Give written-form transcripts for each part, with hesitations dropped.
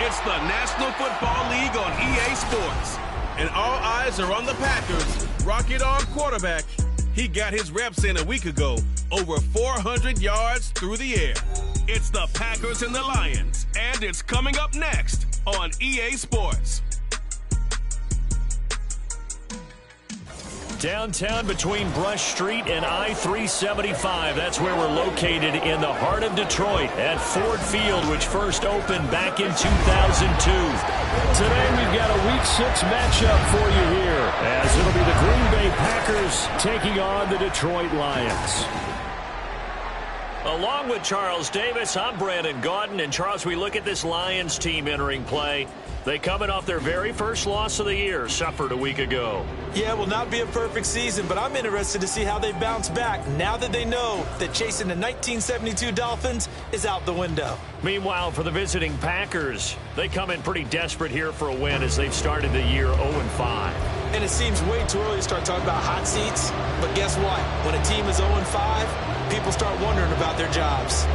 It's the National Football League on EA Sports. And all eyes are on the Packers. Rocket Arm quarterback. He got his reps in a week ago. Over 400 yards through the air. It's the Packers and the Lions. And it's coming up next on EA Sports. Downtown between Brush Street and I-375. That's where we're located in the heart of Detroit at Ford Field, which first opened back in 2002. Today we've got a Week 6 matchup for you here, as it'll be the Green Bay Packers taking on the Detroit Lions. Along with Charles Davis, I'm Brandon Gaudin. And Charles, we look at this Lions team entering play. They coming off their very first loss of the year, suffered a week ago. Yeah, it will not be a perfect season, but I'm interested to see how they bounce back now that they know that chasing the 1972 Dolphins is out the window. Meanwhile, for the visiting Packers, they come in pretty desperate here for a win as they've started the year 0-5. And it seems way too early to start talking about hot seats, but guess what? When a team is 0-5, people start wondering about their jobs.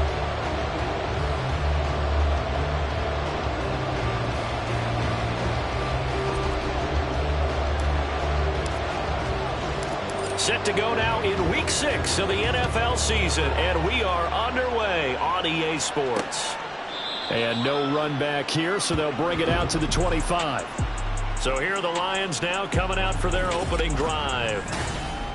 Set to go now in Week 6 of the NFL season, and we are underway on EA Sports. And no run back here, so they'll bring it out to the 25. So here are the Lions now coming out for their opening drive.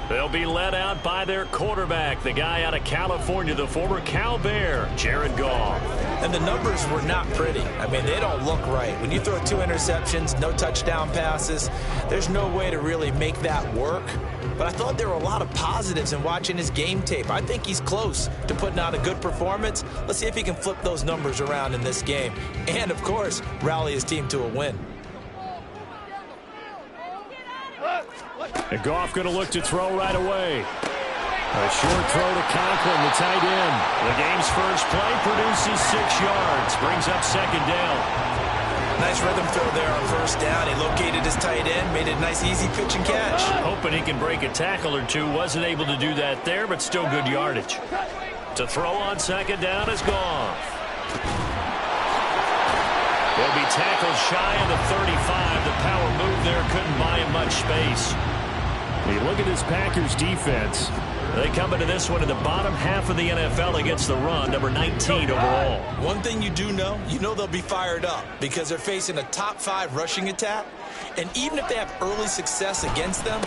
They'll be led out by their quarterback, the guy out of California, the former Cal Bear, Jared Goff. And the numbers were not pretty. I mean, they don't look right. When you throw 2 interceptions, no touchdown passes, there's no way to really make that work. But I thought there were a lot of positives in watching his game tape. I think he's close to putting out a good performance. Let's see if he can flip those numbers around in this game. And, of course, rally his team to a win. And Goff going to look to throw right away. A short throw to Conklin, the tight end. The game's first play produces 6 yards. Brings up second down. Nice rhythm throw there on first down. He located his tight end, made it a nice, easy pitch and catch. Hoping he can break a tackle or two. Wasn't able to do that there, but still good yardage. To throw on second down is Goff. He'll be tackled shy of the 35. The power move there couldn't buy him much space. You look at this Packers defense. They come into this one in the bottom half of the NFL against the run, number 19 overall. One thing you do know, they'll be fired up because they're facing a top 5 rushing attack. And even if they have early success against them,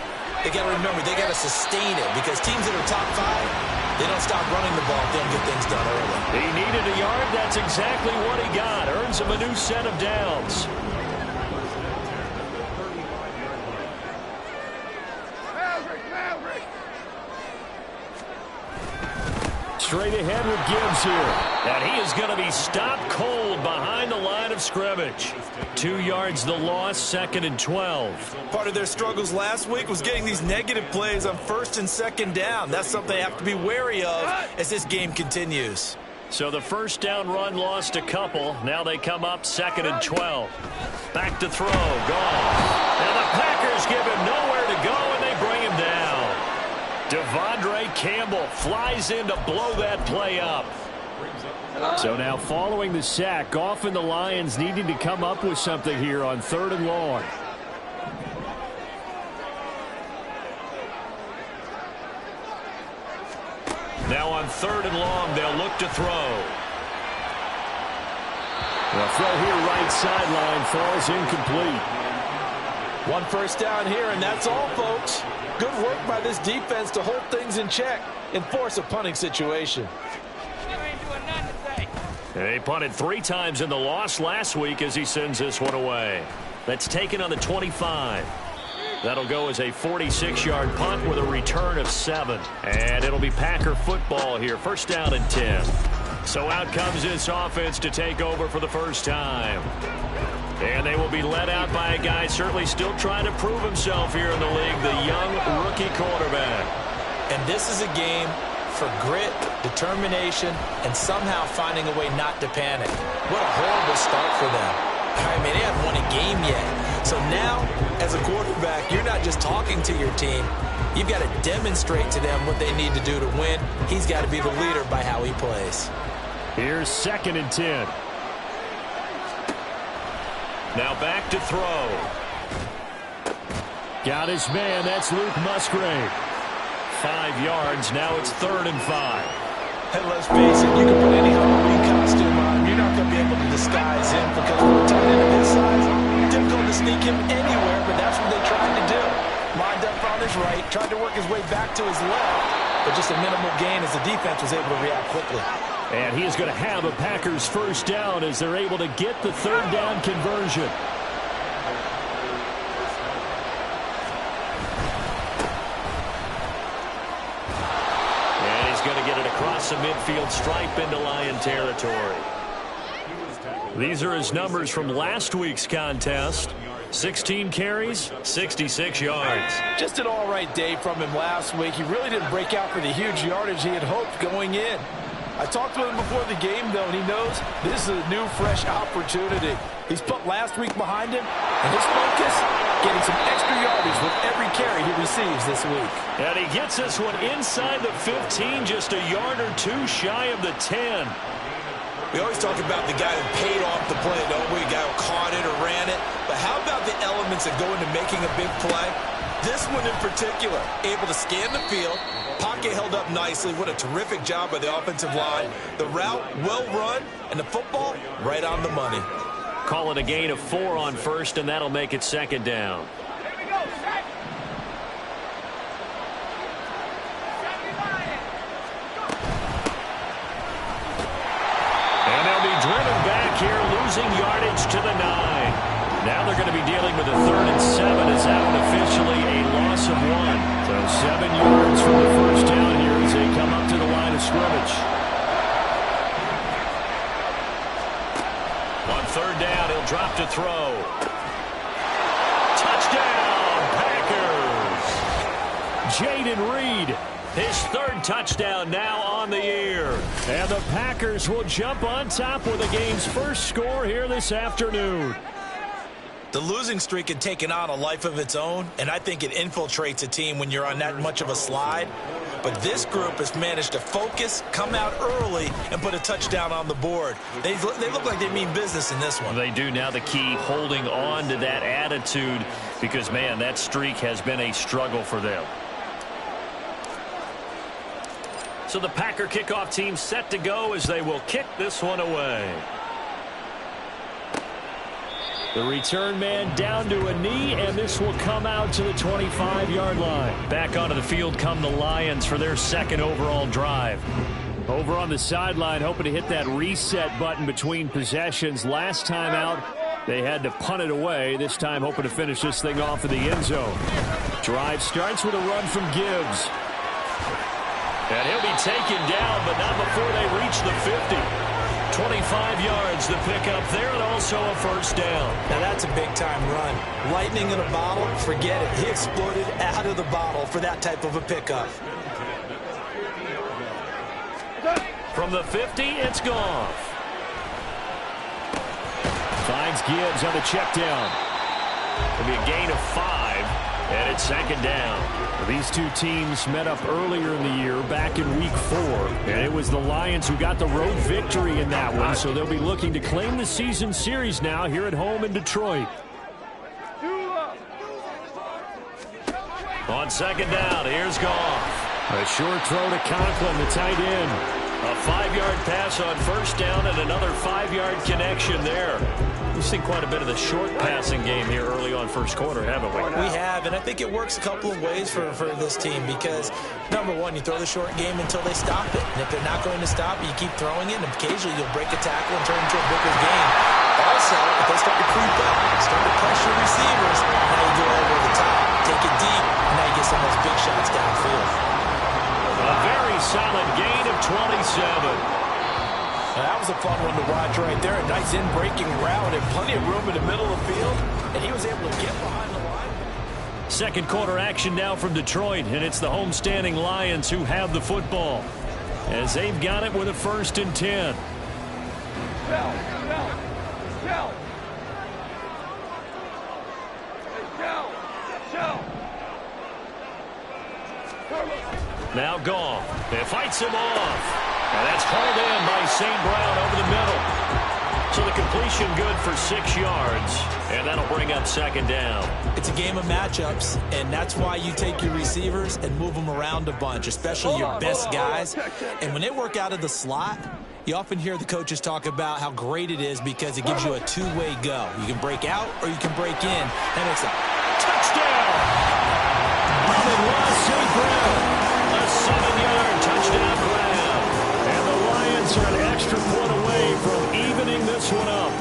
they got to remember they got to sustain it because teams that are top 5, they don't stop running the ball if they don't get things done early. He needed a yard. That's exactly what he got. Earns him a new set of downs. Straight ahead with Gibbs here. And he is going to be stopped cold behind the line of scrimmage. 2 yards the loss, 2nd and 12. Part of their struggles last week was getting these negative plays on 1st and 2nd down. That's something they have to be wary of as this game continues. So the first down run lost a couple. Now they come up 2nd and 12. Back to throw. Goff. And the Packers give him nowhere to go, and they bring him down. Devondre Campbell flies in to blow that play up. So now following the sack, Goff and the Lions needing to come up with something here on 3rd and long. Now on 3rd and long, they'll look to throw. The throw here right sideline falls incomplete. 1 first down here, and that's all, folks. Good work by this defense to hold things in check and force a punting situation. They punted 3 times in the loss last week as he sends this one away. That's taken on the 25. That'll go as a 46-yard punt with a return of 7. And it'll be Packer football here. First down and 10. So out comes this offense to take over for the first time. And they will be led out by a guy certainly still trying to prove himself here in the league, the young rookie quarterback. And this is a game for grit, determination, and somehow finding a way not to panic. What a horrible start for them. I mean, they haven't won a game yet. So now, as a quarterback, you're not just talking to your team. You've got to demonstrate to them what they need to do to win. He's got to be the leader by how he plays. Here's 2nd and 10. Now back to throw. Got his man. That's Luke Musgrave. 5 yards. Now it's 3rd and 5. And let's face it, you can put any Halloween costume on. You're not going to be able to disguise him because for a tight end of his size, difficult to sneak him anywhere, but that's what they tried to do. Lined up on his right, tried to work his way back to his left, but just a minimal gain as the defense was able to react quickly. And he is going to have a Packers first down as they're able to get the 3rd down conversion. Going to get it across the midfield stripe into Lion territory. These are his numbers from last week's contest. 16 carries, 66 yards. Just an all-right day from him last week. He really didn't break out for the huge yardage he had hoped going in. I talked with him before the game, though, and he knows this is a new, fresh opportunity. He's put last week behind him, and his focus, getting some extra yardage with every carry he receives this week. And he gets this one inside the 15, just a yard or two shy of the 10. We always talk about the guy who paid off the play, don't we? The guy who caught it or ran it. But how about the elements that go into making a big play? This one in particular, able to scan the field, pocket held up nicely. What a terrific job by the offensive line. The route, well run, and the football, right on the money. Call it a gain of 4 on first, and that'll make it 2nd down. And they'll be driven back here, losing yardage to the 9. Now they're going to be dealing with a 3rd and 7. It's out officially a loss of 1. So 7 yards from the first down here as they come up to the line of scrimmage. On 3rd down, he'll drop to throw. Touchdown, Packers! Jaden Reed, his 3rd touchdown now on the year. And the Packers will jump on top with the game's first score here this afternoon. The losing streak had taken on a life of its own, and I think it infiltrates a team when you're on that much of a slide. But this group has managed to focus, come out early, and put a touchdown on the board. They look like they mean business in this one. They do. Now the key, holding on to that attitude, because, man, that streak has been a struggle for them. So the Packer kickoff team set to go as they will kick this one away. The return man down to a knee, and this will come out to the 25-yard line. Back onto the field come the Lions for their 2nd overall drive. Over on the sideline, hoping to hit that reset button between possessions. Last time out, they had to punt it away. This time, hoping to finish this thing off in the end zone. Drive starts with a run from Gibbs. And he'll be taken down, but not before they reach the 50. 25 yards the pickup there, and also a first down. Now that's a big-time run. Lightning in a bottle, forget it. He exploded out of the bottle for that type of a pickup. From the 50, it's Goff. Finds Gibbs on the check down. It'll be a gain of 5, and it's 2nd down. These two teams met up earlier in the year, back in Week 4, and it was the Lions who got the road victory in that one, so they'll be looking to claim the season series now here at home in Detroit. On 2nd down, here's Goff. A short throw to Conklin, the tight end. A 5-yard pass on first down and another 5-yard connection there. We've seen quite a bit of the short passing game here early on first quarter, haven't we? We have, and I think it works a couple of ways for this team because, number one, you throw the short game until they stop it. And if they're not going to stop it, you keep throwing it, and occasionally you'll break a tackle and turn it into a bigger game. Also, if they start to creep up, start to pressure receivers, now you go over the top, take it deep, and now you get some of those big shots downfield. A very solid gain of 27. Now, that was a fun one to watch right there. A nice in-breaking route and plenty of room in the middle of the field, and he was able to get behind the line. 2nd quarter action now from Detroit, and it's the homestanding Lions who have the football as they've got it with a 1st and 10. Now Goff. It fights him off. And that's hauled in by St. Brown over the middle. So the completion good for 6 yards, and that'll bring up second down. It's a game of matchups, and that's why you take your receivers and move them around a bunch, especially your best guys. And when they work out of the slot, you often hear the coaches talk about how great it is because it gives you a two-way go. You can break out or you can break in. That makes a touchdown. St. Brown, a 7-yard touchdown grab. And the Lions are an extra point away from evening this one up.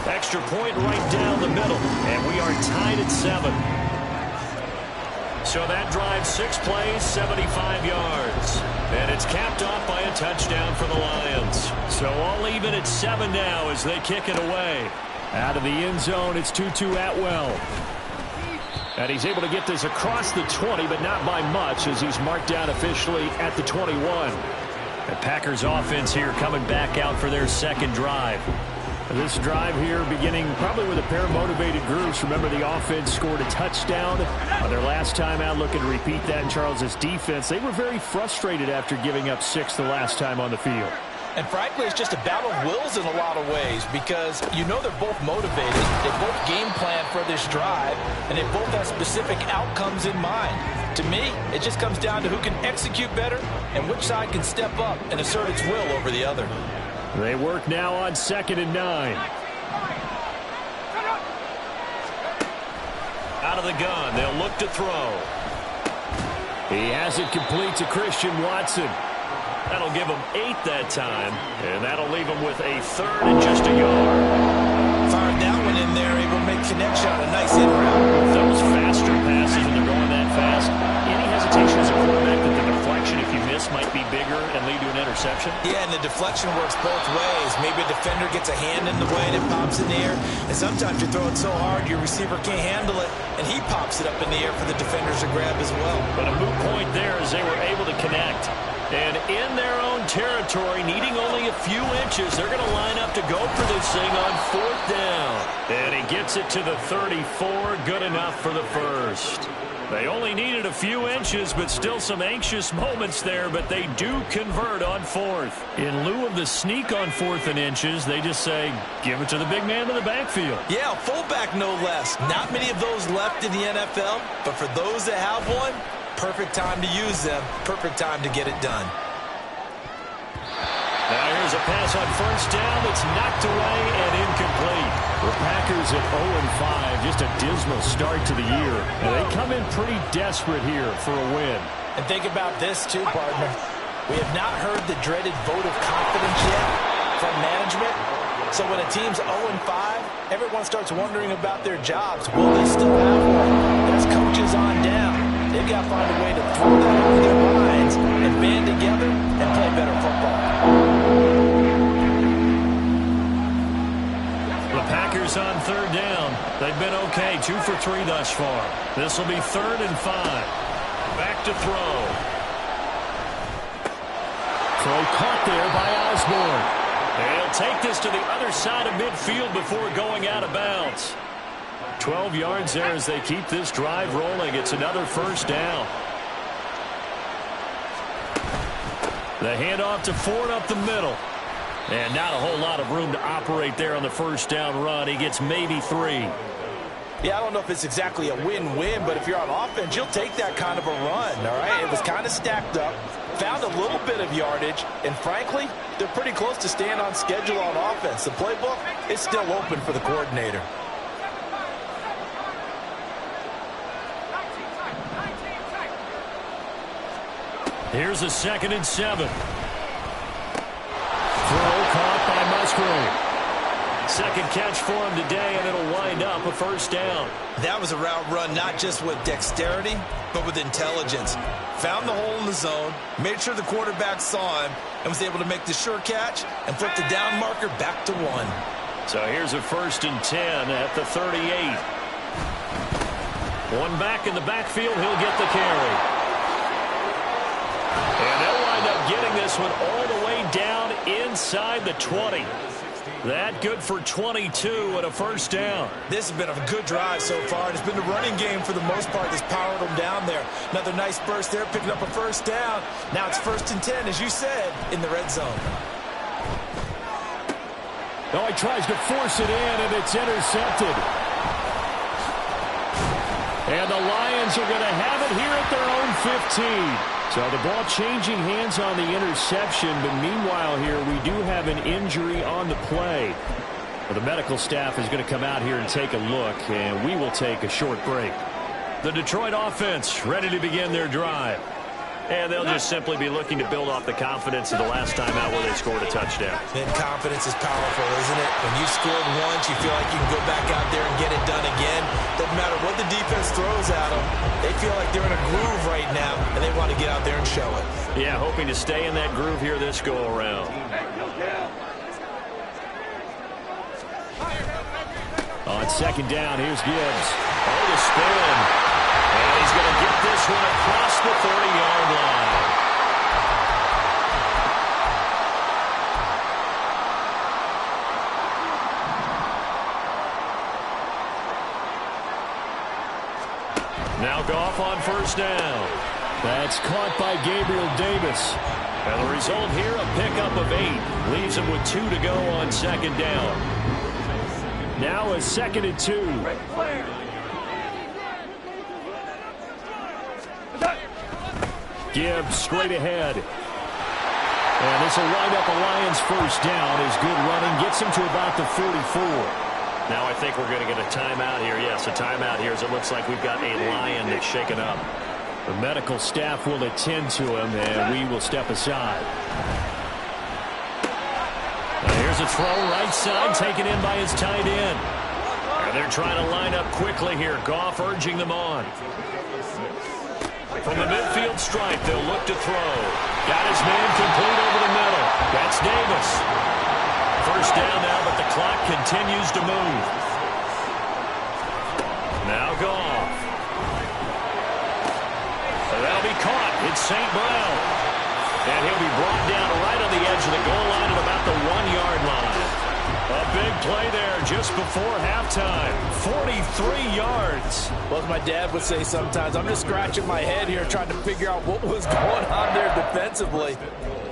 Extra point right down the middle, and we are tied at 7. So that drives 6 plays, 75 yards. And it's capped off by a touchdown for the Lions. So all even at 7 now as they kick it away. Out of the end zone, it's Tutu Atwell. And he's able to get this across the 20, but not by much as he's marked down officially at the 21. The Packers offense here coming back out for their second drive. This drive here beginning probably with a pair of motivated groups. Remember, the offense scored a touchdown on their last time out, looking to repeat that in Charles' defense. They were very frustrated after giving up 6 the last time on the field. And frankly, it's just a battle of wills in a lot of ways because you know they're both motivated. They both game plan for this drive, and they both have specific outcomes in mind. To me, it just comes down to who can execute better and which side can step up and assert its will over the other. They work now on 2nd and 9. Out of the gun, they'll look to throw. He has it complete to Christian Watson. That'll give him 8 that time, and that'll leave him with a 3rd and just a yard. Fired that one in there, able to make connection on a nice in route. With those faster passes, and they're going that fast, any hesitation as a quarterback that the deflection, if you miss, might be bigger and lead to an interception? Yeah, and the deflection works both ways. Maybe a defender gets a hand in the way and it pops in the air, and sometimes you throw it so hard your receiver can't handle it, and he pops it up in the air for the defenders to grab as well. But a moot point there as they were able to connect. And in their own territory, needing only a few inches, they're going to line up to go for this thing on 4th down. And he gets it to the 34, good enough for the first. They only needed a few inches, but still some anxious moments there, but they do convert on 4th. In lieu of the sneak on 4th and inches, they just say, give it to the big man in the backfield. Yeah, fullback no less. Not many of those left in the NFL, but for those that have one, perfect time to use them, perfect time to get it done. Now here's a pass on 1st down that's knocked away and incomplete. The Packers at 0-5, just a dismal start to the year. And they come in pretty desperate here for a win. And think about this too, partner. We have not heard the dreaded vote of confidence yet from management. So when a team's 0-5, everyone starts wondering about their jobs. Will they still have one? That's coaches on down. They've got to find a way to throw that over their minds and band together and play better football. The Packers on 3rd down. They've been okay, 2 for 3 thus far. This will be 3rd and 5. Back to throw. Throw caught there by Osborne. They'll take this to the other side of midfield before going out of bounds. 12 yards there as they keep this drive rolling. It's another 1st down. The handoff to Ford up the middle. And not a whole lot of room to operate there on the 1st down run. He gets maybe 3. Yeah, I don't know if it's exactly a win-win, but if you're on offense, you'll take that kind of a run, all right? It was kind of stacked up, found a little bit of yardage, and frankly, they're pretty close to staying on schedule on offense. The playbook is still open for the coordinator. Here's a 2nd and 7. Throw caught by Musgrave. Second catch for him today, and it'll wind up a 1st down. That was a route run not just with dexterity, but with intelligence. Found the hole in the zone, made sure the quarterback saw him, and was able to make the sure catch and flip the down marker back to 1. So here's a 1st and 10 at the 38. One back in the backfield, he'll get the carry. And they'll wind up getting this one all the way down inside the 20. That good for 22 and a 1st down. This has been a good drive so far. It's been the running game for the most part that's powered them down there. Another nice burst there, picking up a 1st down. Now it's 1st and 10, as you said, in the red zone. Oh, he tries to force it in, and it's intercepted. And the Lions are going to have it here at their own 15. So the ball changing hands on the interception, but meanwhile here we do have an injury on the play. Well, the medical staff is going to come out here and take a look, and we will take a short break. The Detroit offense ready to begin their drive. And they'll just simply be looking to build off the confidence of the last time out where they scored a touchdown. And confidence is powerful, isn't it? When you've scored once, you feel like you can go back out there and get it done again. Doesn't matter what the defense throws at them. They feel like they're in a groove right now, and they want to get out there and show it. Yeah, hoping to stay in that groove here this go-around. On second down, here's Gibbs. Oh, the spin. And he's going to get this one across the 30-yard line. Now Goff on first down. That's caught by Gabriel Davis. And the result here, a pickup of 8. Leaves him with 2 to go on second down. Now a 2nd and 2. Gibbs straight ahead. And this will wind up a Lions first down. His good running gets him to about the 44. Now I think we're going to get a timeout here. Yes, a timeout here as it looks like we've got a Lion that's shaken up. The medical staff will attend to him, and we will step aside. Now here's a throw right side taken in by his tight end. And they're trying to line up quickly here. Goff urging them on. From the midfield stripe, they'll look to throw. Got his man complete over the middle. That's Davis. First down now, but the clock continues to move. Now Goff. That'll be caught. It's St. Brown. And he'll be brought down right on the edge of the goal line at about the 1-yard line. A big play there just before halftime. 43 yards. Well, as my dad would say sometimes, I'm just scratching my head here trying to figure out what was going on there defensively.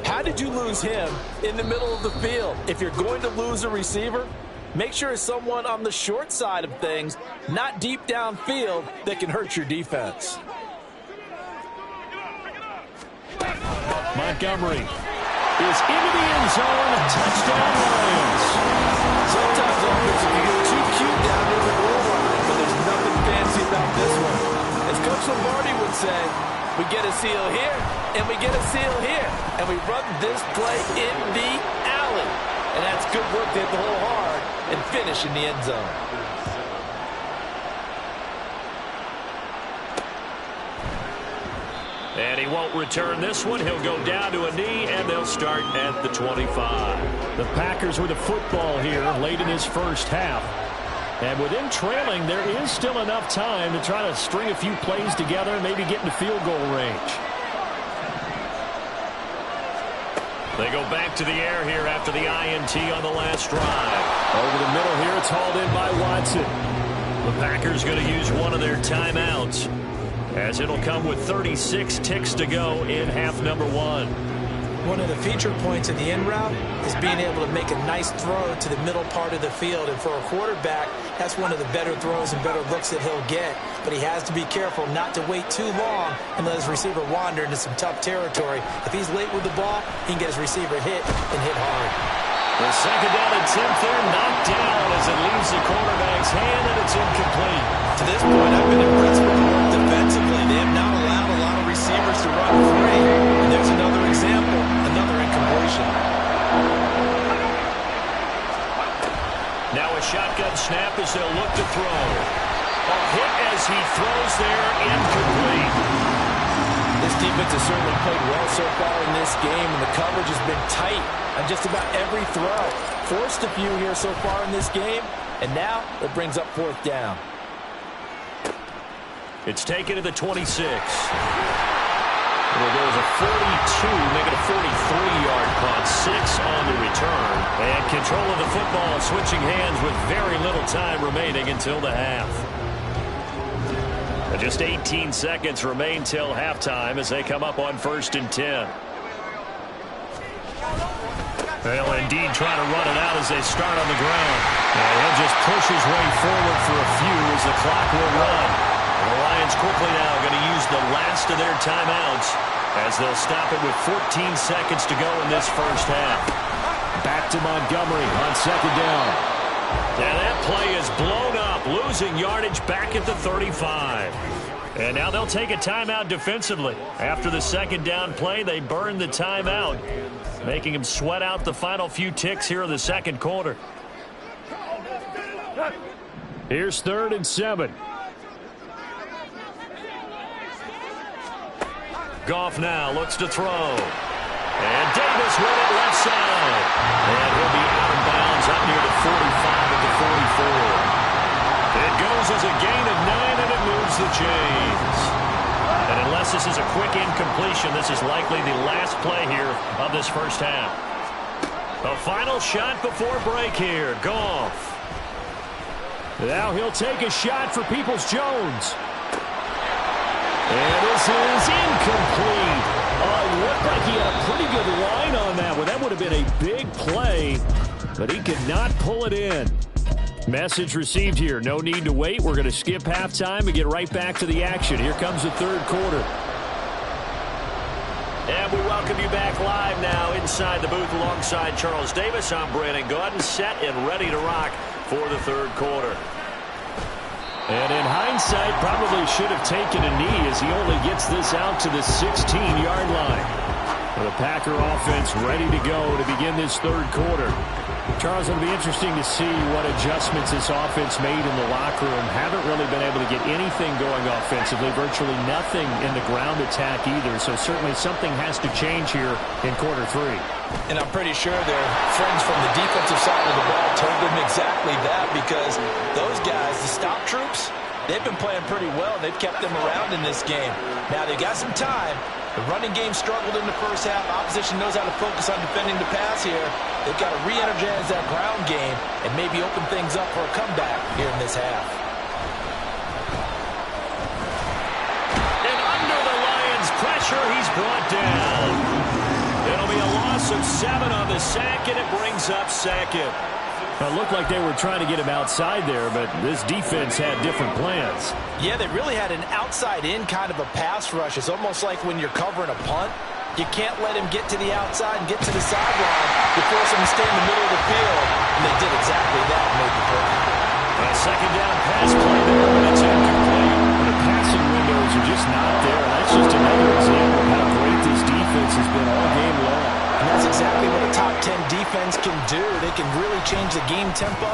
How did you lose him in the middle of the field? If you're going to lose a receiver, make sure it's someone on the short side of things, not deep downfield, that can hurt your defense. Montgomery is into the end zone. Touchdown Lions. Sometimes offense can get too cute down near the goal line, but there's nothing fancy about this one. As Coach Lombardi would say, we get a seal here, and we get a seal here, and we run this play in the alley. And that's good work to hit the hole hard and finish in the end zone. And he won't return this one. He'll go down to a knee, and they'll start at the 25. The Packers with the football here late in his first half. And with him trailing, there is still enough time to try to string a few plays together and maybe get into field goal range. They go back to the air here after the INT on the last drive. Over the middle here, it's hauled in by Watson. The Packers going to use one of their timeouts, as it'll come with 36 ticks to go in half number 1. One of the feature points of the in route is being able to make a nice throw to the middle part of the field. And for a quarterback, that's one of the better throws and better looks that he'll get. But he has to be careful not to wait too long and let his receiver wander into some tough territory. If he's late with the ball, he can get his receiver hit and hit hard. The second down and 10 there, knocked down as it leaves the quarterback's hand, and it's incomplete. To this point, I've been impressed with the work defensively. They have not allowed a lot of receivers to run free. And there's another example, another incompletion. Now a shotgun snap as they'll look to throw. A hit as he throws there, incomplete. This defense has certainly played well so far in this game, and the coverage has been tight on just about every throw. Forced a few here so far in this game, and now it brings up fourth down. It's taken to the 26. There goes a 42, make it a 43-yard punt, 6 on the return. And control of the football switching hands with very little time remaining until the half. And just 18 seconds remain till halftime as they come up on 1st and 10. They'll indeed try to run it out as they start on the ground. And he'll just push his way forward for a few as the clock will run. The Lions quickly now going to use the last of their timeouts as they'll stop it with 14 seconds to go in this first half. Back to Montgomery on second down. And that play is blown up, losing yardage back at the 35. And now they'll take a timeout defensively. After the second down play, they burn the timeout, making him sweat out the final few ticks here in the second quarter. Here's 3rd and 7. Goff now looks to throw. And Davis with it left side. And he'll be out of bounds up near the 45 at the 44. It goes as a gain of 9, and it moves the chains. And unless this is a quick incompletion, this is likely the last play here of this first half. A final shot before break here. Goff. Now he'll take a shot for Peoples-Jones. And this is incomplete. Looked like he had a pretty good line on that one. That would have been a big play, but he could not pull it in. Message received here. No need to wait. We're going to skip halftime and get right back to the action. Here comes the third quarter. And we welcome you back live now inside the booth alongside Charles Davis. I'm Brandon Gaudin, set and ready to rock for the third quarter. And in hindsight, probably should have taken a knee as he only gets this out to the 16-yard line. The Packer offense ready to go to begin this third quarter. Charles, it'll be interesting to see what adjustments this offense made in the locker room. Haven't really been able to get anything going offensively, virtually nothing in the ground attack either. So certainly something has to change here in quarter 3. And I'm pretty sure their friends from the defensive side of the ball told them exactly that, because those guys, the stop troops, they've been playing pretty well. They've kept them around in this game. Now they've got some time. The running game struggled in the first half. Opposition knows how to focus on defending the pass here. They've got to re-energize that ground game and maybe open things up for a comeback here in this half. And under the Lions' pressure, he's brought down. It'll be a loss of 7 on the sack, and it brings up second. It looked like they were trying to get him outside there, but this defense had different plans. Yeah, they really had an outside-in kind of a pass rush. It's almost like when you're covering a punt. You can't let him get to the outside and get to the sideline. You force him to stay in the middle of the field, and they did exactly that and made the play. A second down pass play there, but it's incomplete. The passing windows are just not there. That's just another example of how great this defense has been all game long. And that's exactly what a top 10 defense can do. They can really change the game tempo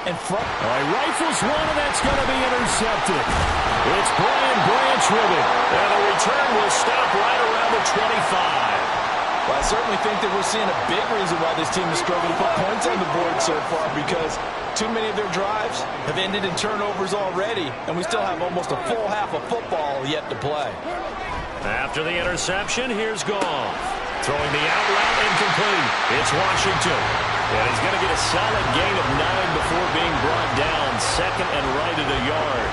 and front. All right, rifles one, and that's going to be intercepted. It's Brian Branch with it. And the return will stop right around the 25. Well, I certainly think that we're seeing a big reason why this team is struggling to put points on the board so far, because too many of their drives have ended in turnovers already, and we still have almost a full half of football yet to play. After the interception, here's Goff. Throwing the out route incomplete. It's Washington. And he's going to get a solid gain of 9 before being brought down. Second and right at a yard.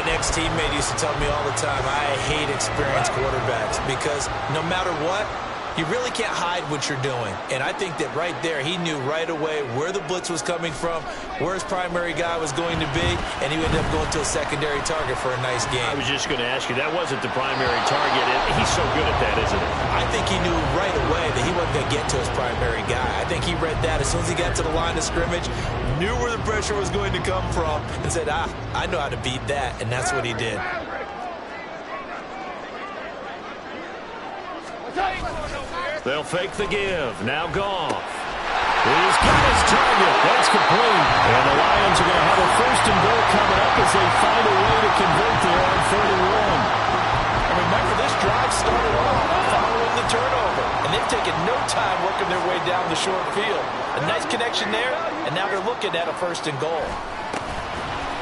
An ex-teammate used to tell me all the time, I hate experienced quarterbacks, because no matter what, you really can't hide what you're doing. And I think that right there, he knew right away where the blitz was coming from, where his primary guy was going to be, and he ended up going to a secondary target for a nice game. I was just going to ask you, that wasn't the primary target. He's so good at that, isn't he? I think he knew right away that he wasn't going to get to his primary guy. I think he read that as soon as he got to the line of scrimmage, knew where the pressure was going to come from, and said, I know how to beat that, and that's what he did. They'll fake the give. Now Goff. He's got his target. That's complete. And the Lions are going to have a first and goal coming up as they find a way to convert there on 3rd and 1. And remember, this drive started off following the turnover, and they've taken no time working their way down the short field. A nice connection there, and now they're looking at a first and goal.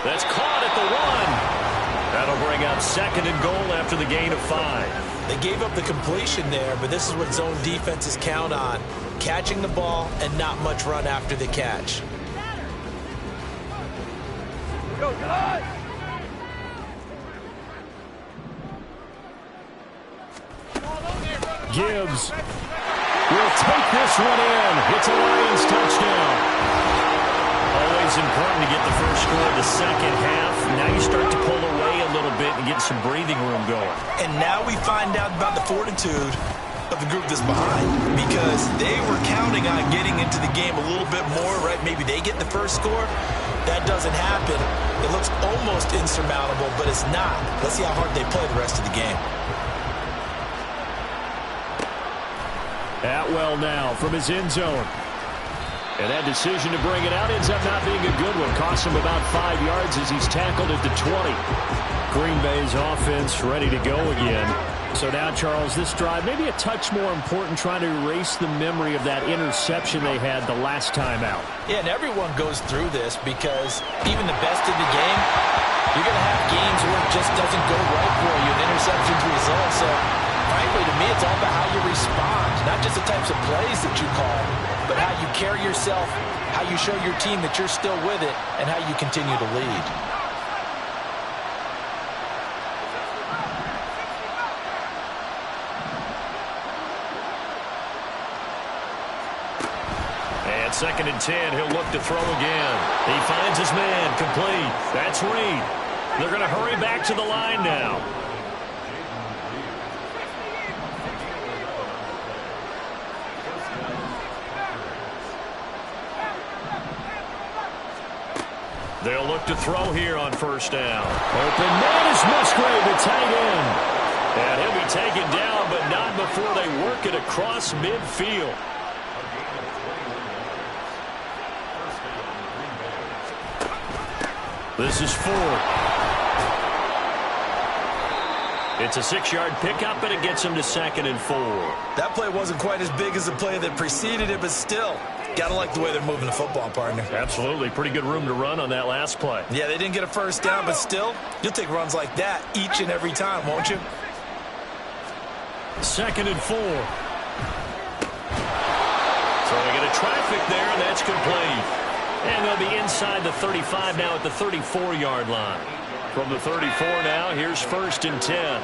That's caught at the 1. That'll bring up 2nd and goal after the gain of 5. They gave up the completion there, but this is what zone defenses count on. Catching the ball and not much run after the catch. Gibbs. will take this one in. It's a Lions touchdown. Always important to get the first score of the second half. Now you start to pull away a little bit and get some breathing room going. And now we find out about the fortitude of the group that's behind, because they were counting on getting into the game a little bit more, right? Maybe they get the first score. That doesn't happen. It looks almost insurmountable, but it's not. Let's see how hard they play the rest of the game. Atwell now from his end zone. And that decision to bring it out ends up not being a good one. Costs him about 5 yards as he's tackled at the 20. Green Bay's offense ready to go again. So now, Charles, this drive maybe a touch more important, trying to erase the memory of that interception they had the last time out. Yeah, and everyone goes through this, because even the best in the game, you're going to have games where it just doesn't go right for you, and interceptions result. So, frankly, to me, it's all about how you respond, not just the types of plays that you call, but how you carry yourself, how you show your team that you're still with it, and how you continue to lead. And 2nd and 10, he'll look to throw again. He finds his man, complete. That's Reed. They're going to hurry back to the line now. They'll look to throw here on first down. Open man is Musgrave, the tight end. And he'll be taken down, but not before they work it across midfield. This is Ford. It's a 6-yard pickup, and it gets him to 2nd and 4. That play wasn't quite as big as the play that preceded it, but still, gotta like the way they're moving the football, partner. Absolutely. Pretty good room to run on that last play. Yeah, they didn't get a first down, but still, you'll take runs like that each and every time, won't you? 2nd and 4. Throwing into traffic there, and that's complete. And they'll be inside the 35 now at the 34-yard line. From the 34 now, here's 1st and 10.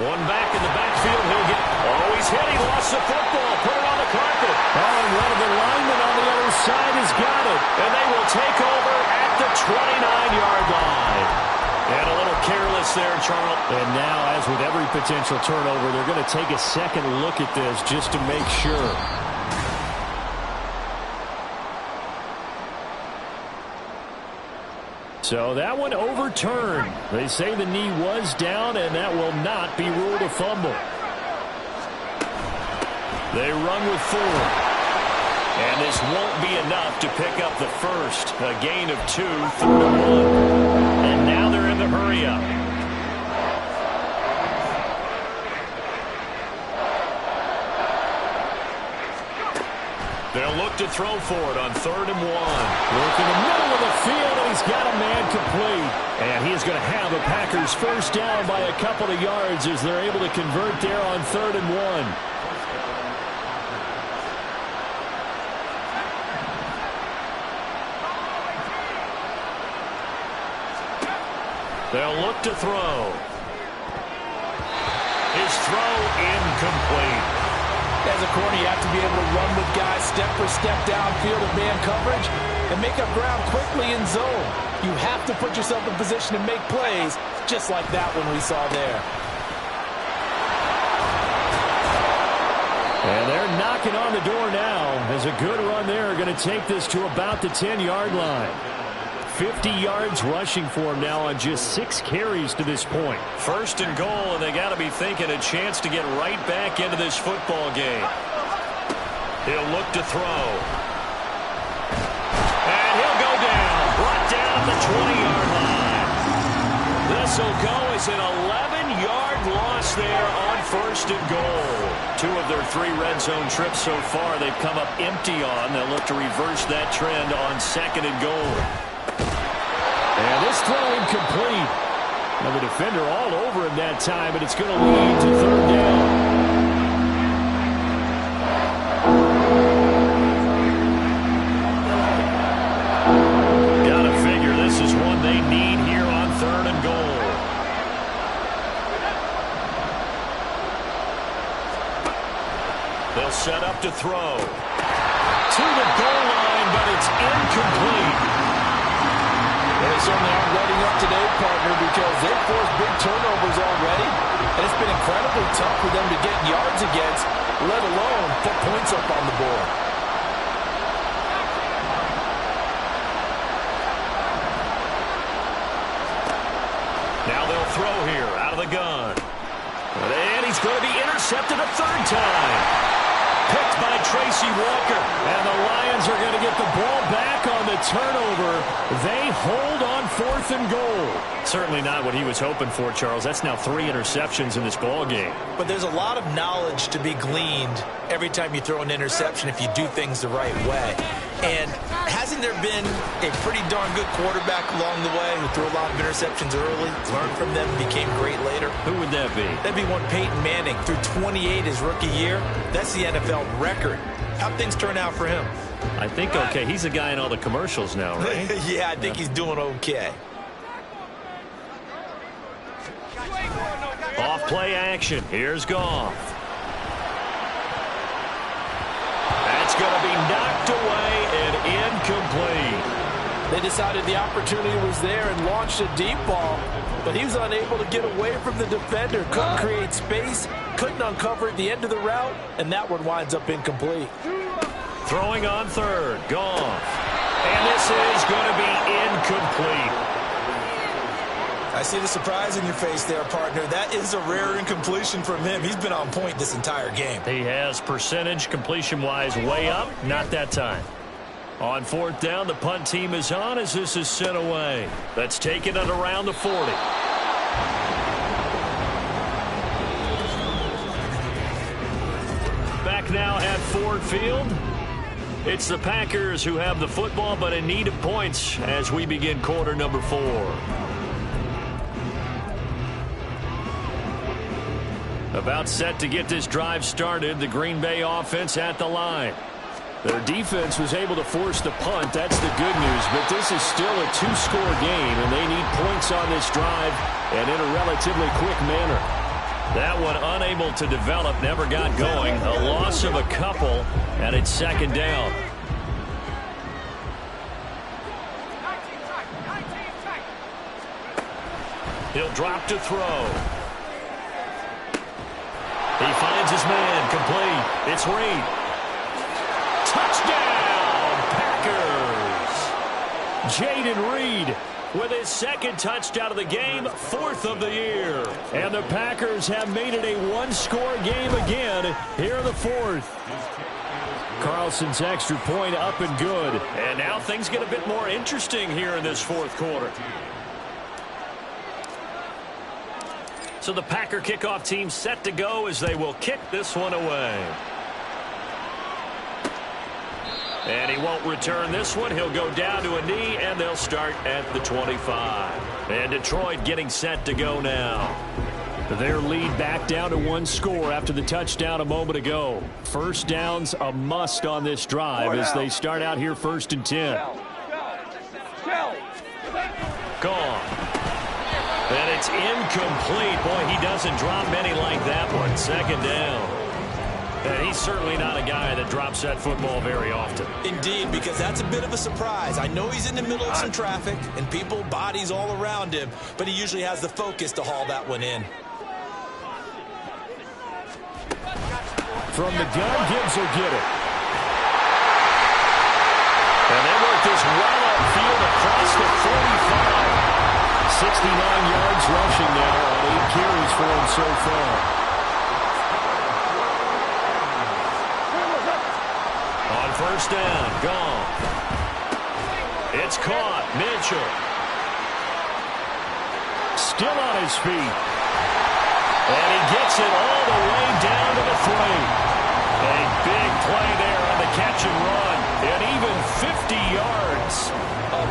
One back in the backfield. He'll get... Oh, he's hit. He lost the football. Put it on the carpet. Oh, and one of the linemen on the other side has got it. And they will take over at the 29-yard line. And a little careless there, Charles. And now, as with every potential turnover, they're going to take a second look at this just to make sure. So that one overturned. They say the knee was down, and that will not be ruled a fumble. They run with 4. And this won't be enough to pick up the first. A gain of 2, 3rd and 1. And now they're in the hurry-up. They'll look to throw for it on 3rd and 1. Work in the middle of the field, and he's got a man complete. And he's going to have a Packers first down by a couple of yards as they're able to convert there on 3rd and 1. They'll look to throw. His throw incomplete. As a corner, you have to be able to run with guys step for step downfield in man coverage and make up ground quickly in zone. You have to put yourself in position to make plays, just like that one we saw there. And they're knocking on the door now. As a good run there, going to take this to about the 10-yard line. 50 yards rushing for him now on just 6 carries to this point. 1st and goal, and they got to be thinking a chance to get right back into this football game. He'll look to throw. And he'll go down. Brought down at the 20-yard line. This will go as an 11-yard loss there on 1st and goal. 2 of their 3 red zone trips so far they've come up empty on. They'll look to reverse that trend on 2nd and goal. And this throw incomplete. And the defender all over him that time, but it's going to lead to 3rd down. Gotta figure this is one they need here on 3rd and goal. They'll set up to throw. To the goal line, but it's incomplete. Well, they certainly aren't letting up today, partner, because they've forced big turnovers already, and it's been incredibly tough for them to get yards against, let alone put points up on the board. Now they'll throw here out of the gun. And he's going to be intercepted a third time. Picked by Tracy Walker. And the Lions are going to get the ball back on the turnover. They hold on 4th and goal. Certainly not what he was hoping for, Charles. That's now 3 interceptions in this ball game. But there's a lot of knowledge to be gleaned every time you throw an interception if you do things the right way. And hasn't there been a pretty darn good quarterback along the way who threw a lot of interceptions early, learned from them, became great later? Who would that be? That'd be one Peyton Manning. Threw 28 his rookie year. That's the NFL record. How'd things turn out for him? I think okay. He's a guy in all the commercials now, right? Yeah, I think he's doing okay. Off play action. Here's Goff. That's going to be knocked away and incomplete. They decided the opportunity was there and launched a deep ball, but he was unable to get away from the defender. Couldn't create space, couldn't uncover at the end of the route, and that one winds up incomplete. Throwing on third. Goff. And this is going to be incomplete. I see the surprise in your face there, partner. That is a rare incompletion from him. He's been on point this entire game. He has percentage completion-wise way up. Not that time. On 4th down, the punt team is on as this is sent away. That's taken at around the 40. Back now at Ford Field. It's the Packers who have the football but in need of points as we begin quarter number 4. About set to get this drive started, the Green Bay offense at the line. Their defense was able to force the punt. That's the good news. But this is still a 2-score game, and they need points on this drive and in a relatively quick manner. That one unable to develop, never got going. A loss of a couple, and it's 2nd down. He'll drop to throw. He finds his man, complete. It's Reed. Touchdown, Packers! Jaden Reed with his 2nd touchdown of the game, 4th of the year. And the Packers have made it a 1-score game again here in the 4th. Carlson's extra point up and good. And now things get a bit more interesting here in this 4th quarter. So the Packer kickoff team set to go as they will kick this one away. And he won't return this one. He'll go down to a knee, and they'll start at the 25. And Detroit getting set to go now. Their lead back down to 1 score after the touchdown a moment ago. First down's a must on this drive as they start out here 1st and 10. Gone. And it's incomplete. Boy, he doesn't drop many like that one. 2nd down. And he's certainly not a guy that drops that football very often. Indeed, because that's a bit of a surprise. I know he's in the middle of some traffic and people, bodies all around him, but he usually has the focus to haul that one in. From the gun, Gibbs will get it. And they work this well upfield across the 45. 69 yards rushing now on 8 carries for him so far. On 1st down, gone. It's caught. Mitchell. Still on his feet. And he gets it all the way down to the 3. A big play there on the catch and run. And even 50 yards.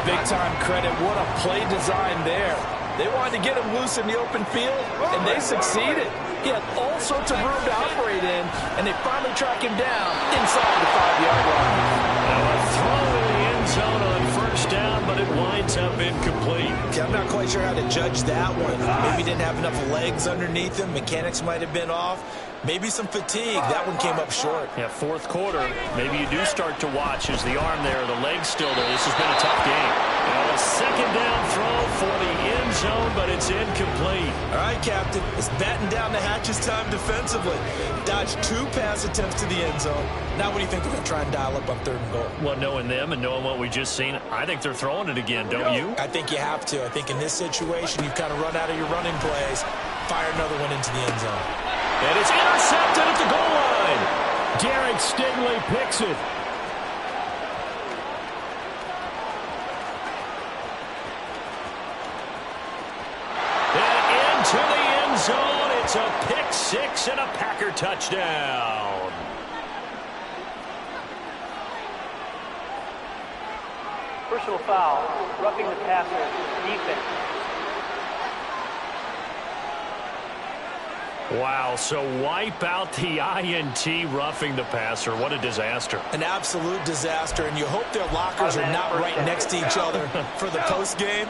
Big-time credit. What a play design there. They wanted to get him loose in the open field, and they succeeded. He had all sorts of room to operate in, and they finally track him down inside the 5-yard line. Now a throw in the end zone on 1st down, but it winds up incomplete. I'm not quite sure how to judge that one. Maybe he didn't have enough legs underneath him. Mechanics might have been off. Maybe some fatigue. That one came up short. Yeah, fourth quarter, maybe you do start to watch as the arm there, the leg's still there. This has been a tough game. And a second down throw for the end zone, but it's incomplete. All right, Captain. It's batten down the hatches time defensively. Dodged 2 pass attempts to the end zone. Now what do you think they're going to try and dial up on 3rd and goal? Well, knowing them and knowing what we just seen, I think they're throwing it again, don't you? I think you have to. I think in this situation, you've kind of run out of your running plays. Fire another one into the end zone. And it's intercepted at the goal line. Derek Stingley picks it. And into the end zone. It's a pick 6 and a Packer touchdown. Personal foul, roughing the passer, defense. Wow, so wipe out the INT, roughing the passer. What a disaster. An absolute disaster, and you hope their lockers are not right next to each other for the postgame.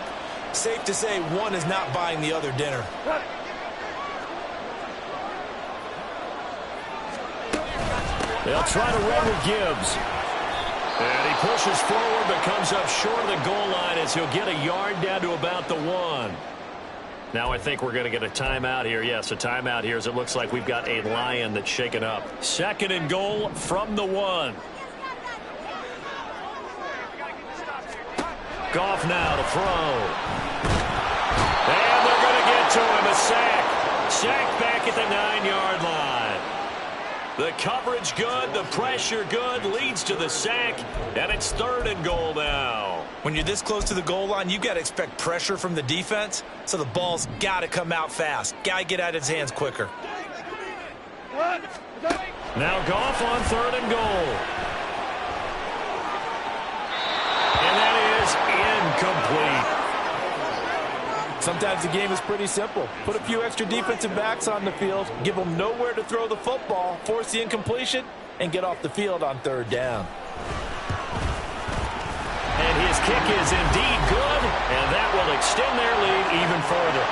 Safe to say one is not buying the other dinner. They'll try to run with Gibbs. And he pushes forward but comes up short of the goal line as he'll get a yard down to about the 1. Now I think we're going to get a timeout here. Yes, a timeout here as it looks like we've got a Lion that's shaken up. 2nd and goal from the 1. Goff now to throw. And they're going to get to him. A sack. Sack back at the 9-yard line. The coverage good, the pressure good, leads to the sack, and it's 3rd and goal now. When you're this close to the goal line, you got to expect pressure from the defense, so the ball's got to come out fast. Got to get out of his hands quicker. Now Goff on 3rd and goal. And that is incomplete. Sometimes the game is pretty simple. Put a few extra defensive backs on the field, give them nowhere to throw the football, force the incompletion, and get off the field on 3rd down. And his kick is indeed good, and that will extend their lead even further.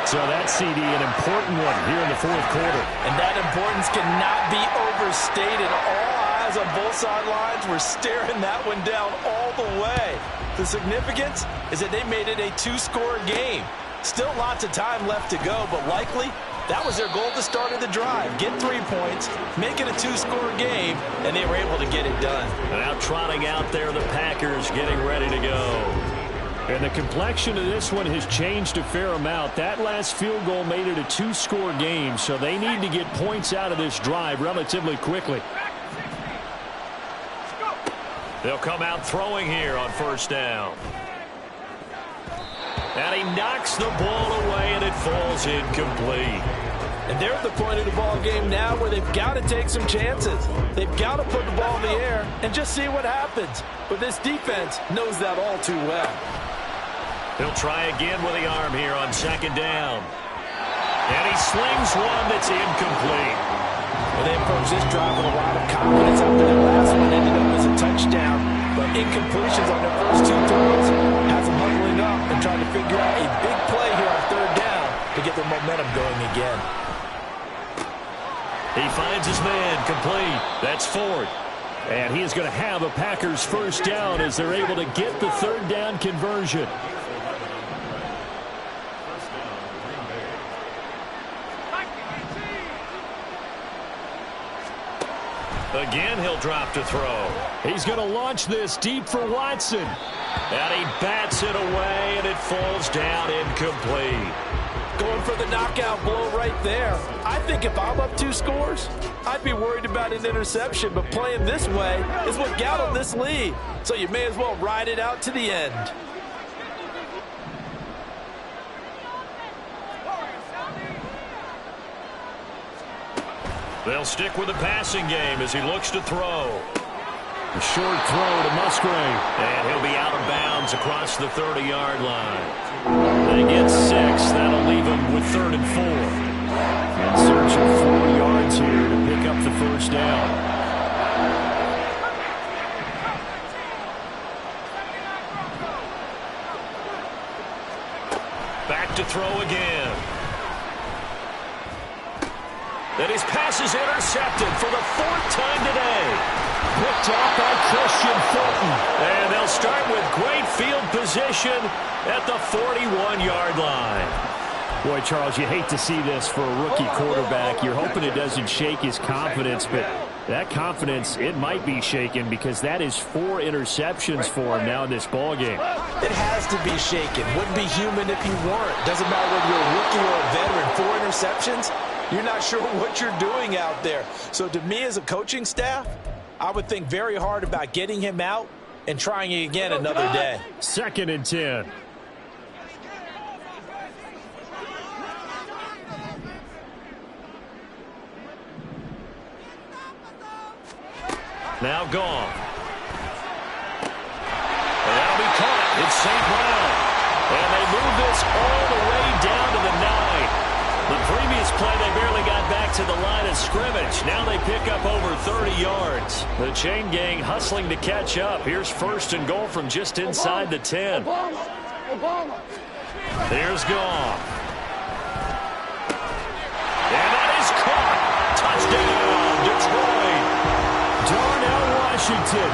So that CD, an important one here in the 4th quarter. And that importance cannot be overstated. All eyes on both sidelines were staring that one down all the way. The significance is that they made it a 2-score game. Still lots of time left to go, but likely that was their goal at the start of the drive. Get 3 points, make it a 2-score game, and they were able to get it done. Now trotting out there, the Packers getting ready to go. And the complexion of this one has changed a fair amount. That last field goal made it a 2-score game, so they need to get points out of this drive relatively quickly. They'll come out throwing here on 1st down. And he knocks the ball away, and it falls incomplete. And they're at the point of the ball game now where they've got to take some chances. They've got to put the ball in the air and just see what happens. But this defense knows that all too well. He'll try again with the arm here on 2nd down. And he slings one that's incomplete. Well, they approach this drive with a lot of confidence after that last one ended up as a touchdown. But incompletions on their first 2 throws has them huddling up and trying to figure out a big play here on 3rd down to get their momentum going again. He finds his man complete. That's Ford. And he is going to have a Packers 1st down as they're able to get the 3rd down conversion. Again, he'll drop to throw. He's going to launch this deep for Watson. And he bats it away, and it falls down incomplete. Going for the knockout blow right there. I think if I'm up 2 scores, I'd be worried about an interception, but playing this way is what got them this lead. So you may as well ride it out to the end. They'll stick with the passing game as he looks to throw. A short throw to Musgrave. And he'll be out of bounds across the 30-yard line. They get 6. That'll leave him with 3rd and 4. In search of 4 yards here to pick up the 1st down. throw again. Then his pass is intercepted for the 4th time today. Picked off by Christian Fulton. And they'll start with great field position at the 41-yard line. Boy, Charles, you hate to see this for a rookie quarterback. You're hoping it doesn't shake his confidence, but that confidence, it might be shaken because that is 4 interceptions for him now in this ballgame. It has to be shaken. Wouldn't be human if you weren't. Doesn't matter whether you're a rookie or a veteran. 4 interceptions, you're not sure what you're doing out there. So to me as a coaching staff, I would think very hard about getting him out and trying it again another day. 2nd and 10. Now gone. And that'll be caught. It's St. Brown. And they move this all the way down to the 9. The previous play, they barely got back to the line of scrimmage. Now they pick up over 30 yards. The chain gang hustling to catch up. Here's 1st and goal from just inside the 10. Here's Goff. And that is caught. Touchdown, Detroit. Darnell Washington,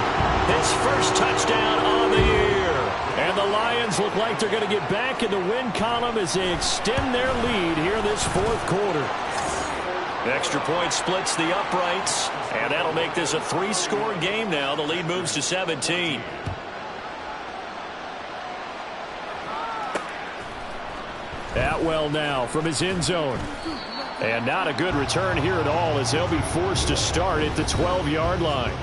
his 1st touchdown on the year. And the Lions look like they're going to get back in the win column as they extend their lead here in this 4th quarter. Extra point splits the uprights, and that'll make this a 3-score game now. The lead moves to 17. Atwell now from his end zone. And not a good return here at all as they'll be forced to start at the 12-yard line.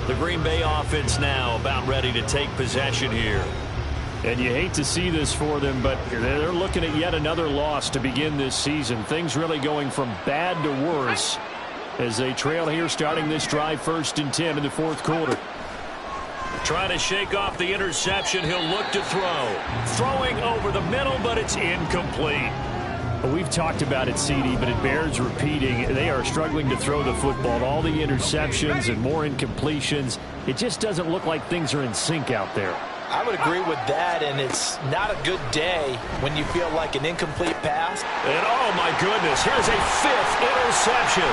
The Green Bay offense now about ready to take possession here. And you hate to see this for them, but they're looking at yet another loss to begin this season. Things really going from bad to worse as they trail here starting this drive 1st and 10 in the 4th quarter. Trying to shake off the interception. He'll look to throw. Throwing over the middle, but it's incomplete. We've talked about it, CD, but it bears repeating. They are struggling to throw the football. All the interceptions and more incompletions. It just doesn't look like things are in sync out there. I would agree with that, and it's not a good day when you feel like an incomplete pass. And oh my goodness, here's a 5th interception.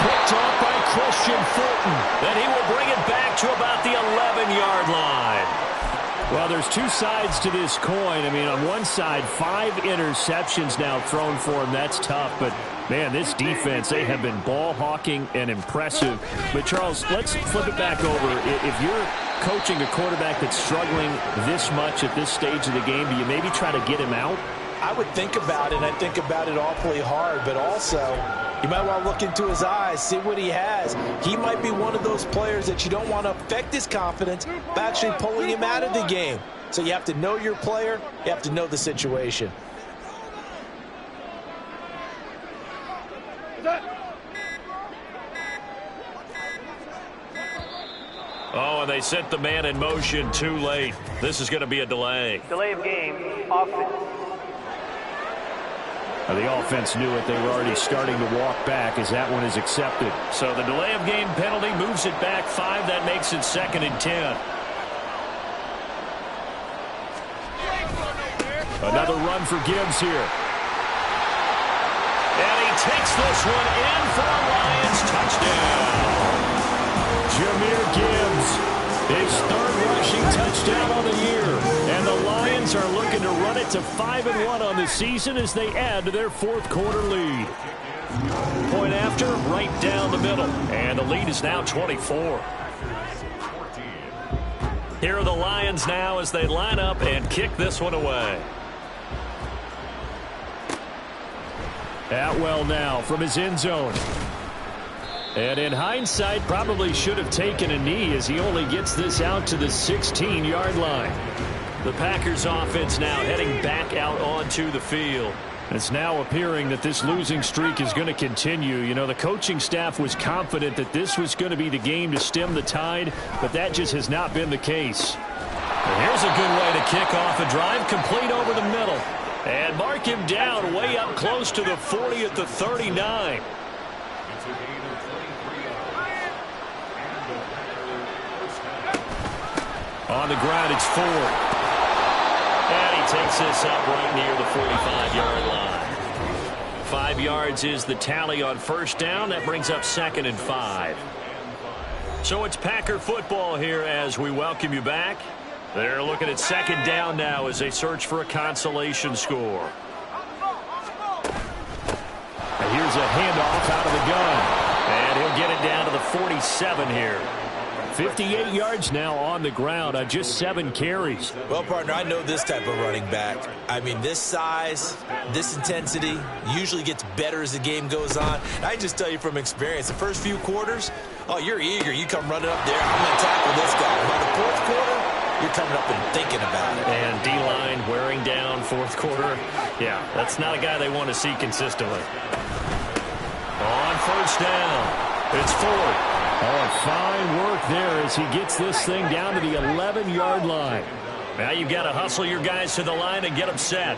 Picked off by Christian Fulton. Then he will bring it back to about the 11-yard line. Well, there's 2 sides to this coin. I mean, on one side, 5 interceptions now thrown for him. That's tough. But, man, this defense, they have been ball hawking and impressive. But, Charles, let's flip it back over. If you're coaching a quarterback that's struggling this much at this stage of the game, do you maybe try to get him out? I would think about it, and I think about it awfully hard. But also, you might want to look into his eyes, see what he has. He might be one of those players that you don't want to affect his confidence by actually pulling him out of the game. So you have to know your player. You have to know the situation. Oh, and they sent the man in motion too late. This is going to be a delay. Delay of game, offense. The offense knew it. They were already starting to walk back as that one is accepted. So the delay of game penalty moves it back 5. That makes it 2nd and 10. Another run for Gibbs here. And he takes this one in for a Lions touchdown. Jahmyr Gibbs, his 3rd rushing touchdown on the year. And the Lions are looking to run it to 5-1 on the season as they add to their 4th quarter lead. Point after, right down the middle. And the lead is now 24. Here are the Lions now as they line up and kick this one away. Atwell now from his end zone. And in hindsight, probably should have taken a knee as he only gets this out to the 16-yard line. The Packers offense now heading back out onto the field. It's now appearing that this losing streak is going to continue. You know, the coaching staff was confident that this was going to be the game to stem the tide, but that just has not been the case. And here's a good way to kick off a drive, complete over the middle. And mark him down way up close to the 40 at the 39. On the ground, it's Ford. And he takes this up right near the 45-yard line. 5 yards is the tally on first down. That brings up 2nd and 5. So it's Packer football here as we welcome you back. They're looking at 2nd down now as they search for a consolation score. And here's a handoff out of the gun. And he'll get it down to the 47 here. 58 yards now on the ground on just 7 carries. Well, partner, I know this type of running back. I mean, this size, this intensity usually gets better as the game goes on. And I just tell you from experience, the first few quarters, oh, you're eager. You come running up there, I'm going to tackle this guy. By the 4th quarter, you're coming up and thinking about it. And D-line wearing down 4th quarter. Yeah, that's not a guy they want to see consistently. On first down, it's Ford. Oh, fine work there as he gets this thing down to the 11-yard line. Now you've got to hustle your guys to the line and get them set.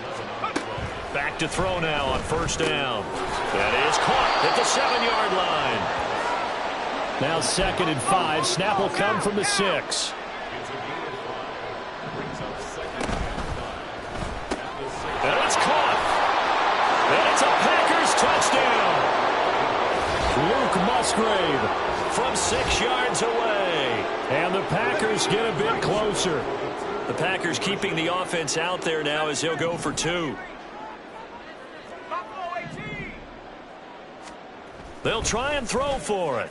Back to throw now on first down. That is caught at the 7-yard line. Now 2nd and 5. Snap will come from the 6. And it's caught. And it's a Packers touchdown. Luke Musgrave from 6 yards away. And the Packers get a bit closer. The Packers keeping the offense out there now as he'll go for 2. They'll try and throw for it.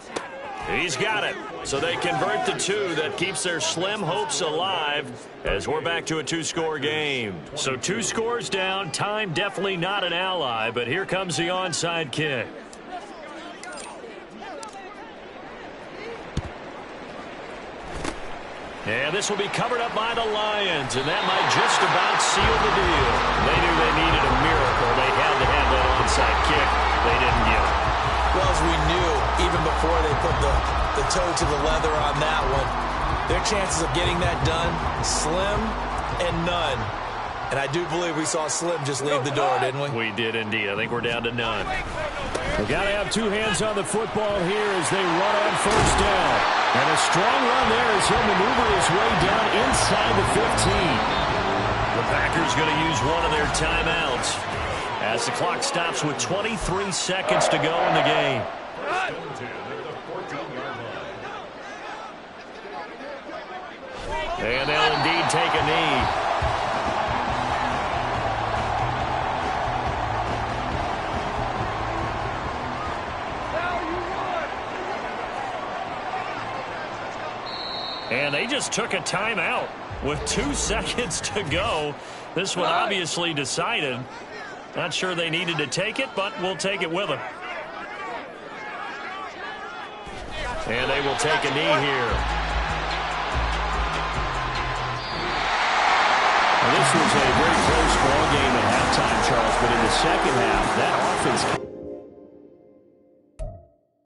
He's got it. So they convert the 2. That keeps their slim hopes alive as we're back to a 2-score game. So 2 scores down. Time definitely not an ally, but here comes the onside kick. And this will be covered up by the Lions, and that might just about seal the deal. They knew they needed a miracle. They had to have that onside kick. They didn't get it. Well, as we knew, even before they put the toe to the leather on that one, their chances of getting that done, slim and none. And I do believe we saw Slim just leave the door, didn't we? We did indeed. I think we're down to none. We've got to have 2 hands on the football here as they run on first down. And a strong run there as he'll maneuver his way down inside the 15. The Packers going to use one of their timeouts as the clock stops with 23 seconds to go in the game. And they'll indeed take a knee. And they just took a timeout with 2 seconds to go. This one obviously decided. Not sure they needed to take it, but we'll take it with them. And they will take a knee here. Well, this was a very close ball game at halftime, Charles, but in the second half, that offense